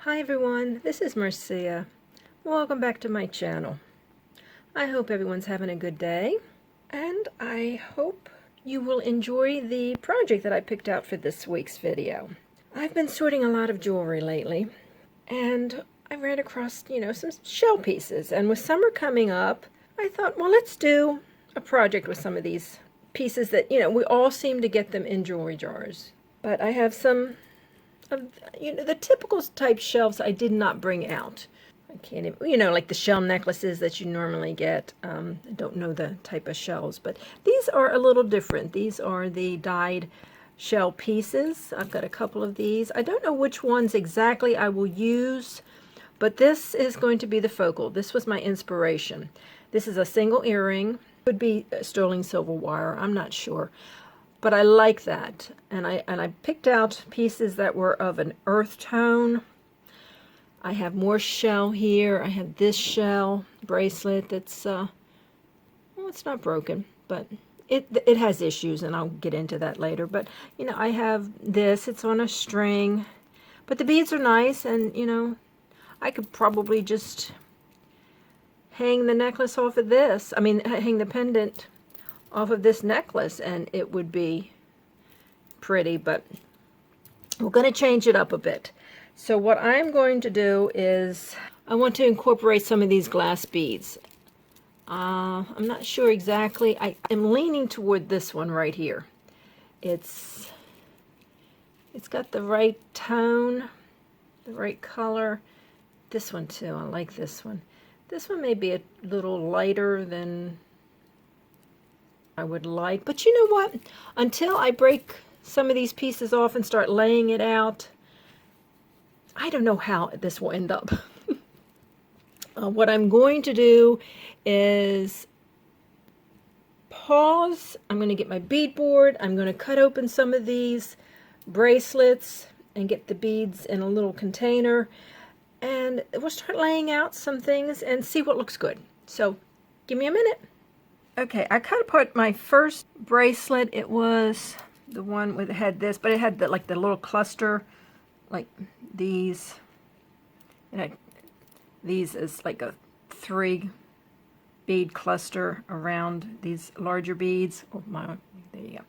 Hi everyone, this is Marcia. Welcome back to my channel. I hope everyone's having a good day, and I hope you will enjoy the project that I picked out for this week's video. I've been sorting a lot of jewelry lately, and I ran across, some shell pieces, and with summer coming up, I thought, well, let's do a project with some of these pieces that, we all seem to get them in jewelry jars. But I have some of, the typical type shelves I did not bring out. I can't even, like the shell necklaces that you normally get. I don't know the type of shells, but these are a little different. These are the dyed shell pieces. I've got a couple of these. I don't know which ones exactly I will use, but this is going to be the focal. This was my inspiration. This is a single earring. Could be sterling silver wire. I'm not sure. But I like that, and I picked out pieces that were of an earth tone. I have more shell here. I have this shell bracelet that's, well, it's not broken, but it has issues, and I'll get into that later. But, I have this. It's on a string, but the beads are nice, and, I could probably just hang the necklace off of this. I mean, hang the pendant off of this necklace, and it would be pretty, but we're going to change it up a bit. So what I'm going to do is I want to incorporate some of these glass beads. I'm not sure exactly. I am leaning toward this one right here. It's got the right tone, the right color. This one too, I like this one. This one may be a little lighter than I would like, but you know what? Until I break some of these pieces off and start laying it out, I don't know how this will end up. What I'm going to do is pause. I'm going to get my bead board. I'm going to cut open some of these bracelets and get the beads in a little container, and we'll start laying out some things and see what looks good. So give me a minute. Okay, I cut apart my first bracelet. It was the one with had this, but it had the little cluster, like these. It had these as like a 3 bead cluster around these larger beads. Oh my, there you go.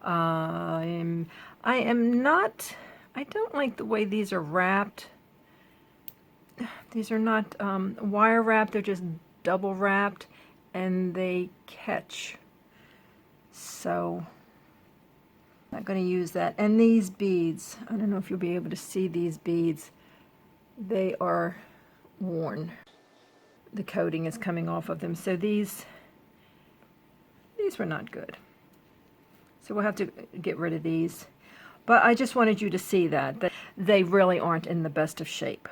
I am not. I don't like the way these are wrapped. These are not wire wrapped. They're just double wrapped, and they catch, so I'm not going to use that. And these beads, I don't know if you'll be able to see these beads. They are worn. The coating is coming off of them, so these were not good. So we'll have to get rid of these. But I just wanted you to see that they really aren't in the best of shape.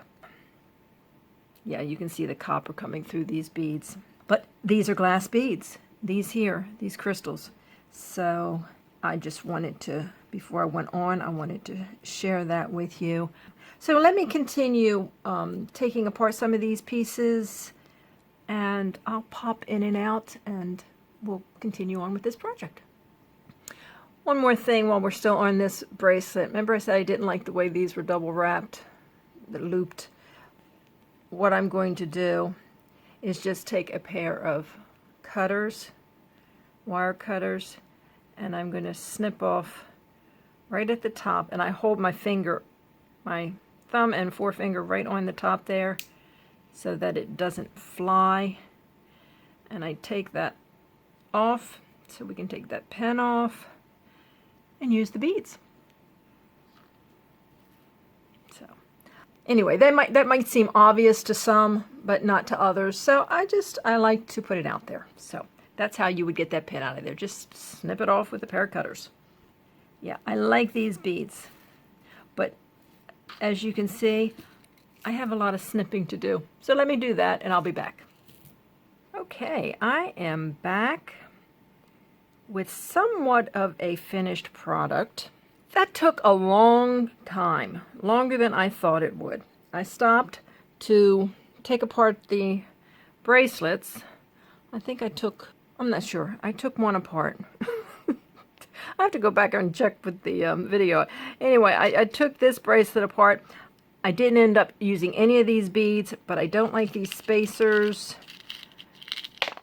Yeah, you can see the copper coming through these beads. But these are glass beads, these here, these crystals. So I just wanted to, before I went on, I wanted to share that with you. So let me continue taking apart some of these pieces, and I'll pop in and out, and we'll continue on with this project. One more thing while we're still on this bracelet. Remember I said I didn't like the way these were double wrapped, the looped. What I'm going to do is just take a pair of cutters, wire cutters, and I'm going to snip off right at the top, and I hold my finger, my thumb and forefinger right on the top there so that it doesn't fly, and I take that off so we can take that pen off and use the beads. Anyway, that might seem obvious to some, but not to others. So I like to put it out there. So that's how you would get that pin out of there. Just snip it off with a pair of cutters. Yeah, I like these beads. But as you can see, I have a lot of snipping to do. So let me do that, and I'll be back. Okay, I am back with somewhat of a finished product. That took a long time, longer than I thought it would. I stopped to take apart the bracelets. I think I'm not sure, I took one apart. I have to go back and check with the video. Anyway, I took this bracelet apart. I didn't end up using any of these beads, but I don't like these spacers.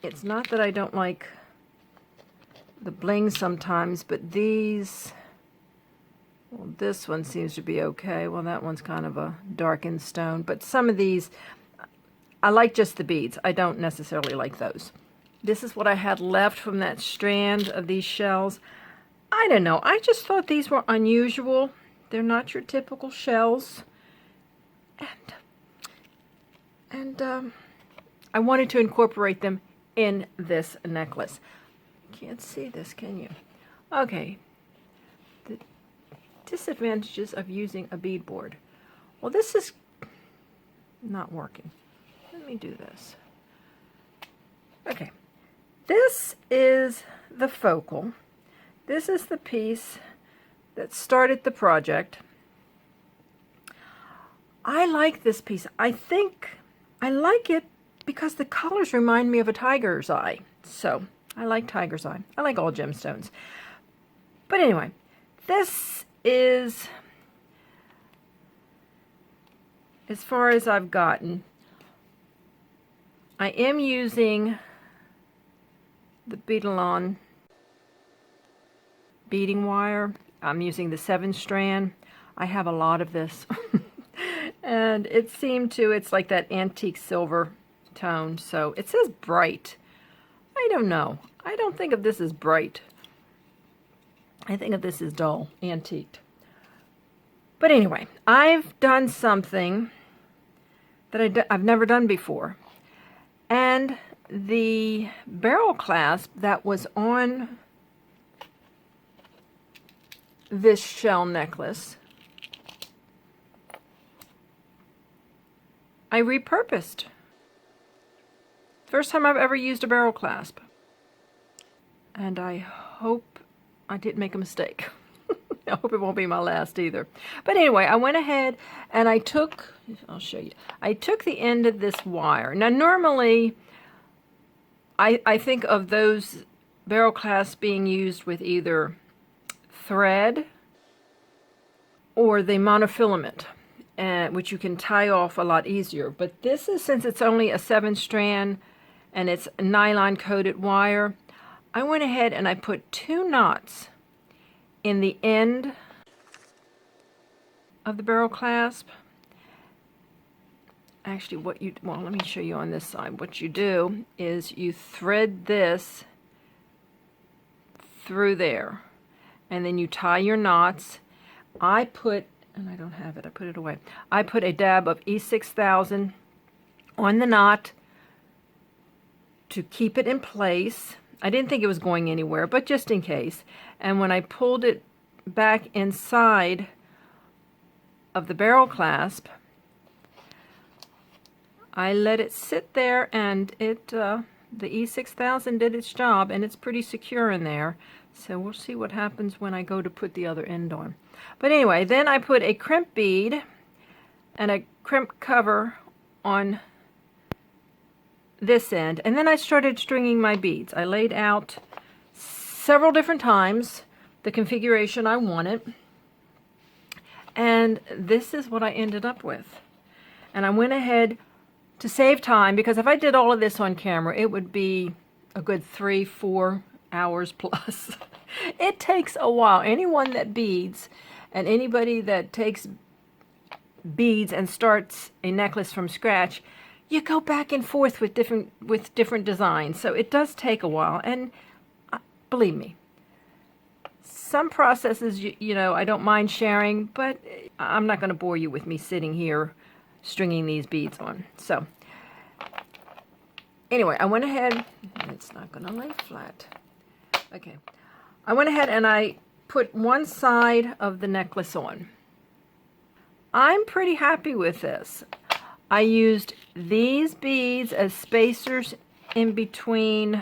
It's not that I don't like the bling sometimes, but these, well, this one seems to be okay. Well, that one's kind of a darkened stone, but some of these, I like just the beads. I don't necessarily like those. This is what I had left from that strand of these shells. I don't know. I just thought these were unusual. They're not your typical shells. And I wanted to incorporate them in this necklace. Can't see this, can you? Okay. The disadvantages of using a beadboard. Well, this is not working. Let me do this. Okay. This is the focal. This is the piece that started the project. I like this piece. I think I like it because the colors remind me of a tiger's eye. So I like tiger's eye. I like all gemstones. But anyway, this is as far as I've gotten. I am using the Beadalon beading wire. I'm using the 7-strand. I have a lot of this. And it seemed to, it's like that antique silver tone. So it says bright. I don't know. I don't think of this as bright. I think of this as dull, antiqued. But anyway, I've done something that I've never done before. And the barrel clasp that was on this shell necklace, I repurposed. First time I've ever used a barrel clasp. And I hope I didn't make a mistake. I hope it won't be my last either. But anyway, I went ahead and I took, I'll show you, I took the end of this wire. Now normally, I think of those barrel clasps being used with either thread or the monofilament, which you can tie off a lot easier. But this is, since it's only a 7-strand and it's nylon coated wire, I went ahead and I put 2 knots in the end of the barrel clasp. Actually, well, let me show you on this side. What you do is you thread this through there, and then you tie your knots. I put, and I don't have it, I put it away. I put a dab of E6000 on the knot to keep it in place. I didn't think it was going anywhere, but just in case. And when I pulled it back inside of the barrel clasp, I let it sit there, and it the E6000 did its job, and it's pretty secure in there. So we'll see what happens when I go to put the other end on. But anyway, then I put a crimp bead and a crimp cover on this end, and then I started stringing my beads. I laid out several different times the configuration I wanted, and this is what I ended up with. And I went ahead to save time, because if I did all of this on camera, it would be a good 3-4 hours plus. It takes a while. Anyone that beads and anybody that takes beads and starts a necklace from scratch, you go back and forth with different designs. So it does take a while, and believe me, some processes, you know, I don't mind sharing, but I'm not going to bore you with me sitting here stringing these beads on. So anyway, I went ahead, it's not going to lay flat. Okay, I went ahead and I put one side of the necklace on. I'm pretty happy with this. I used these beads as spacers in between.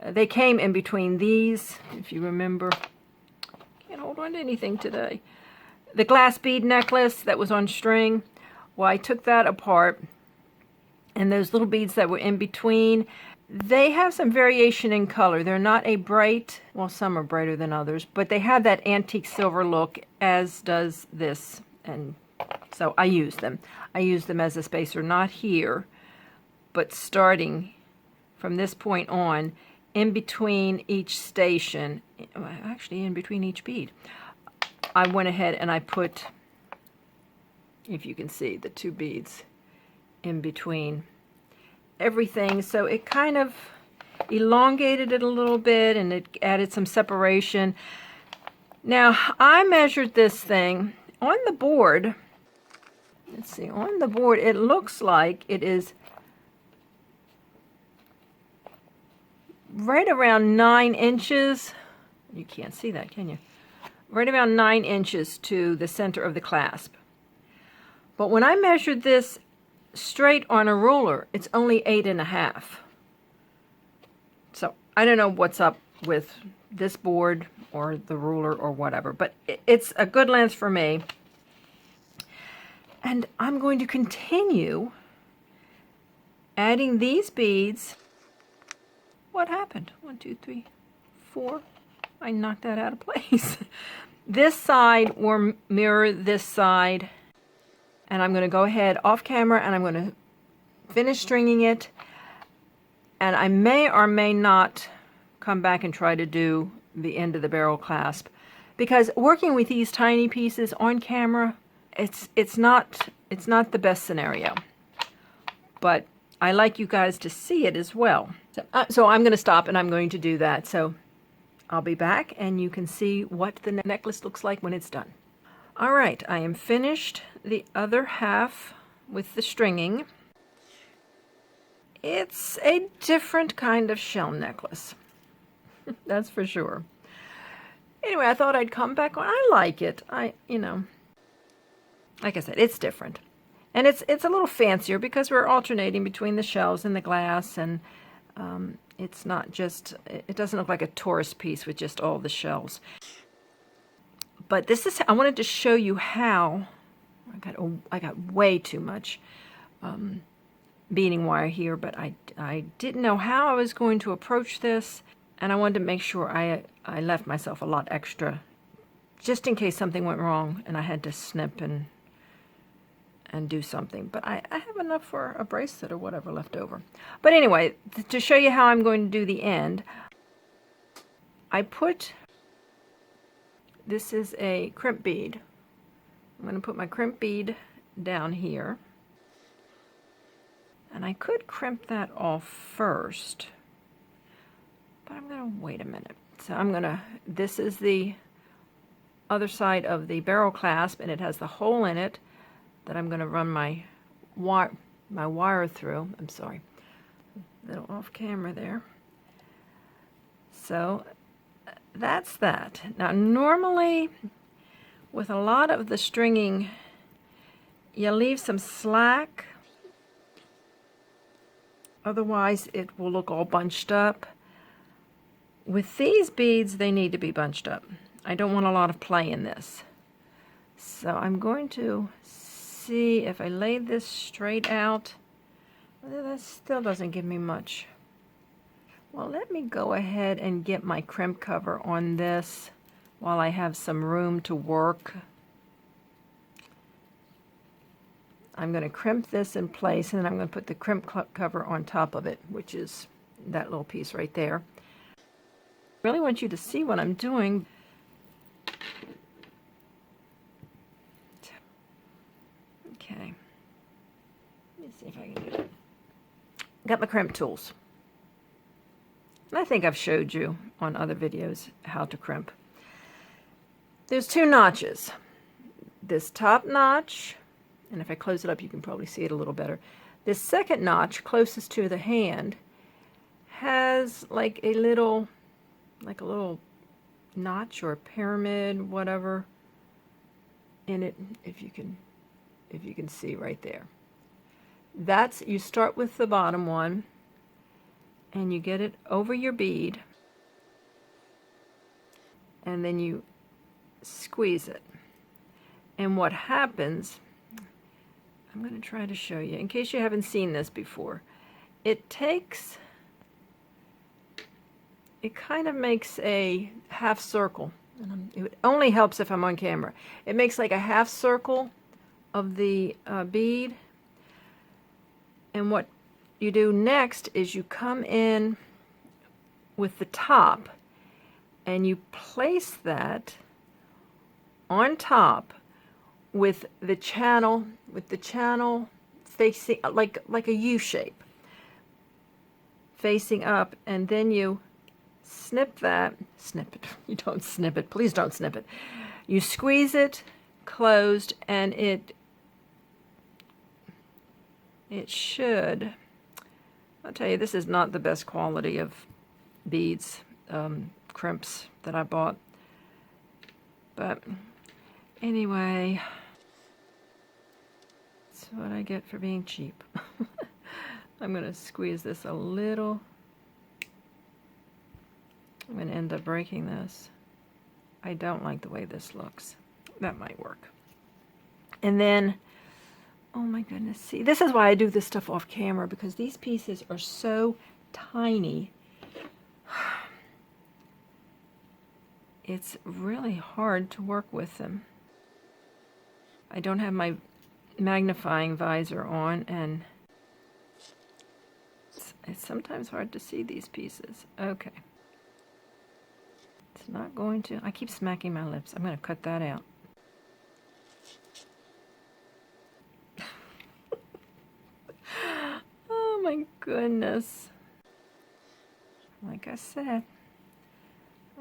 They came in between these, if you remember. Can't hold on to anything today. The glass bead necklace that was on string, well, I took that apart, and those little beads that were in between, They have some variation in color. They're not a bright, well, some are brighter than others, but they have that antique silver look, as does this. And so I use them. I use them as a spacer, not here, but starting from this point on, in between each station, actually in between each bead, I went ahead and I put, if you can see, the two beads in between everything, so it kind of elongated it a little bit and it added some separation. Now I measured this thing on the board. Let's see, on the board it looks like it is right around 9 inches. You can't see that, can you? Right around 9 inches to the center of the clasp. But when I measured this straight on a ruler, it's only 8.5. So I don't know what's up with this board or the ruler or whatever, but it's a good length for me. And I'm going to continue adding these beads. What happened? 1, 2, 3, 4. I knocked that out of place. This side will mirror this side. And I'm going to go ahead off camera and I'm going to finish stringing it. And I may or may not come back and try to do the end of the barrel clasp, because working with these tiny pieces on camera, it's not the best scenario. But I like you guys to see it as well. So I'm going to stop and I'm going to do that. So I'll be back and you can see what the necklace looks like when it's done. All right, I am finished the other half with the stringing. It's a different kind of shell necklace. That's for sure. Anyway, I thought I'd come back on. I like it. You know, like I said, it's different. And it's a little fancier because we're alternating between the shells and the glass, and it's not just, it doesn't look like a tourist piece with just all the shells. But this is, I wanted to show you how, I got way too much beading wire here, but I didn't know how I was going to approach this, and I wanted to make sure I left myself a lot extra, just in case something went wrong and I had to snip and do something. But I have enough for a bracelet or whatever left over. But anyway, to show you how I'm going to do the end, I put, this is a crimp bead. I'm going to put my crimp bead down here. And I could crimp that off first, but I'm going to wait a minute. So I'm going to, this is the other side of the barrel clasp, and it has the hole in it that I'm going to run my wire through. I'm sorry, a little off camera there. So that's that. Now normally with a lot of the stringing, you leave some slack, otherwise it will look all bunched up. With these beads, they need to be bunched up. I don't want a lot of play in this. So I'm going to see if I lay this straight out. That still doesn't give me much. Well, let me go ahead and get my crimp cover on this while I have some room to work. I'm going to crimp this in place, and then I'm going to put the crimp cover on top of it, which is that little piece right there. I really want you to see what I'm doing. Okay. Let me see if I can do it. Got my crimp tools. And I think I've showed you on other videos how to crimp. There's two notches. This top notch, and if I close it up you can probably see it a little better. This second notch closest to the hand has like a little notch or a pyramid, whatever, in it, if you can see right there. That's, you start with the bottom one and you get it over your bead, and then you squeeze it. And what happens, I'm going to try to show you in case you haven't seen this before, it takes it kind of makes a half circle. And it only helps if I'm on camera. It makes like a half circle of the bead. And what you do next is you come in with the top and you place that on top with the channel facing like a U shape facing up, and then you snip it. You don't snip it, please don't snip it. You squeeze it closed, and it should, I'll tell you, this is not the best quality of beads, crimps that I bought, but anyway, that's what I get for being cheap. I'm going to squeeze this a little. I'm going to end up breaking this. I don't like the way this looks. That might work. And then, oh my goodness, see, this is why I do this stuff off camera, because these pieces are so tiny. It's really hard to work with them. I don't have my magnifying visor on, and it's sometimes hard to see these pieces. Okay. It's not going to, I keep smacking my lips. I'm going to cut that out. Oh my goodness. Like I said,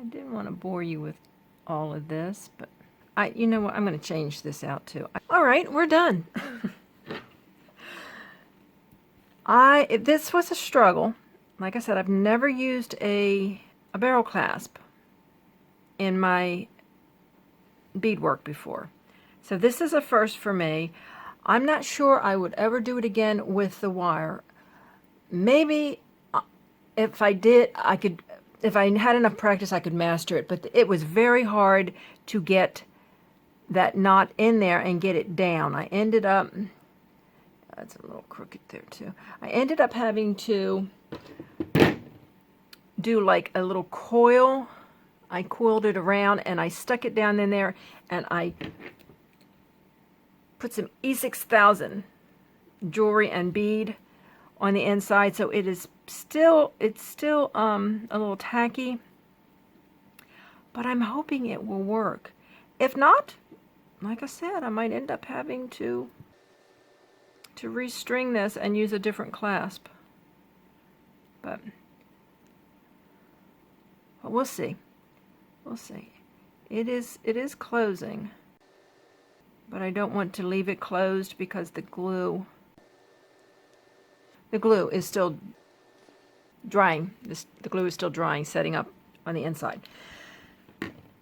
I didn't want to bore you with all of this, but you know what, I'm going to change this out too. All right, we're done. This was a struggle. Like I said, I've never used a barrel clasp in my beadwork before. So this is a first for me. I'm not sure I would ever do it again with the wire. Maybe if I did, if I had enough practice, I could master it, but it was very hard to get that knot in there and get it down. I ended up, that's a little crooked there too. I ended up having to do like a little coil. I coiled it around and I stuck it down in there, and I put some E6000 jewelry and bead on the inside, so it's still a little tacky, but I'm hoping it will work. If not, like I said, I might end up having to restring this and use a different clasp, but we'll see. We'll see. It is closing, but I don't want to leave it closed because the glue is still drying. The glue is still drying, setting up on the inside.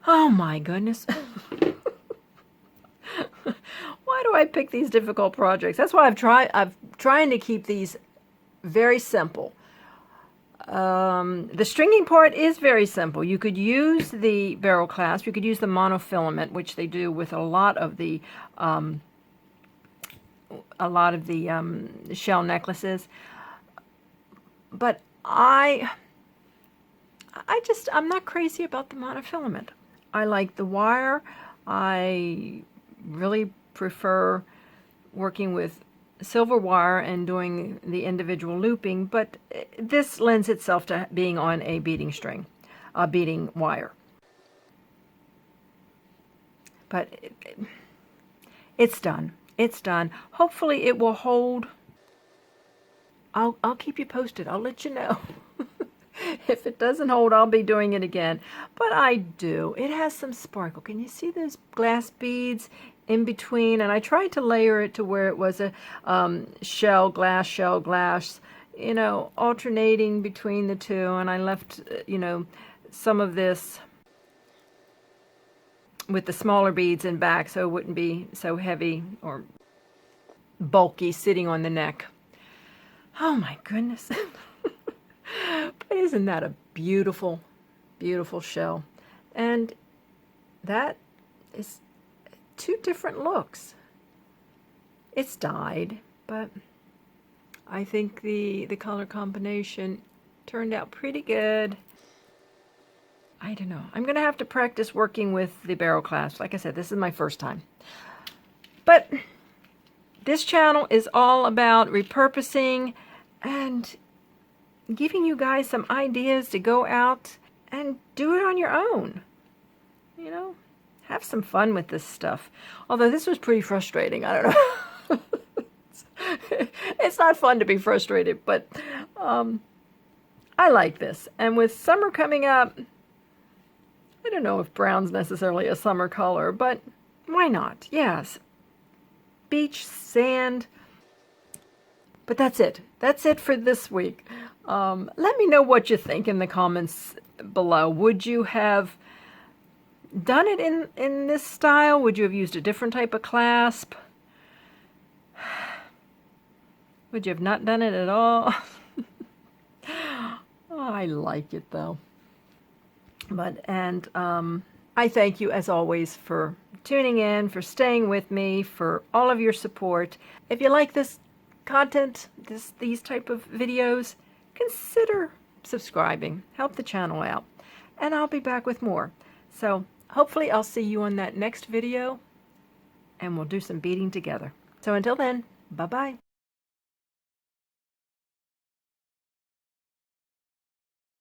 Oh my goodness. Why do I pick these difficult projects? That's why I'm trying to keep these very simple. The stringing part is very simple. You could use the barrel clasp. You could use the monofilament, which they do with a lot of the shell necklaces. But I'm not crazy about the monofilament. I like the wire. I really prefer working with silver wire and doing the individual looping, but this lends itself to being on a beading string, a beading wire. But it's done. It's done. Hopefully it will hold. I'll keep you posted. I'll let you know. If it doesn't hold, I'll be doing it again. But I do. It has some sparkle. Can you see those glass beads in between? And I tried to layer it to where it was a shell, glass, you know, alternating between the two. And I left, you know, some of this with the smaller beads in back so it wouldn't be so heavy or bulky sitting on the neck. Oh my goodness. But isn't that a beautiful, beautiful shell? And that is two different looks. It's dyed, but I think the color combination turned out pretty good. I don't know. I'm going to have to practice working with the barrel clasp. Like I said, this is my first time. But this channel is all about repurposing and giving you guys some ideas to go out and do it on your own. You know, have some fun with this stuff. Although this was pretty frustrating. I don't know. It's not fun to be frustrated, but I like this. And with summer coming up, I don't know if brown's necessarily a summer color, but why not? Yes. Beach, sand. But that's it. That's it for this week. Let me know what you think in the comments below. Would you have done it in this style? Would you have used a different type of clasp? Would you have not done it at all? Oh, I like it though. But I thank you as always for tuning in, for staying with me, for all of your support. If you like this content, these type of videos, consider subscribing. Help the channel out. And I'll be back with more. So hopefully I'll see you on that next video and we'll do some beading together. So until then, bye-bye.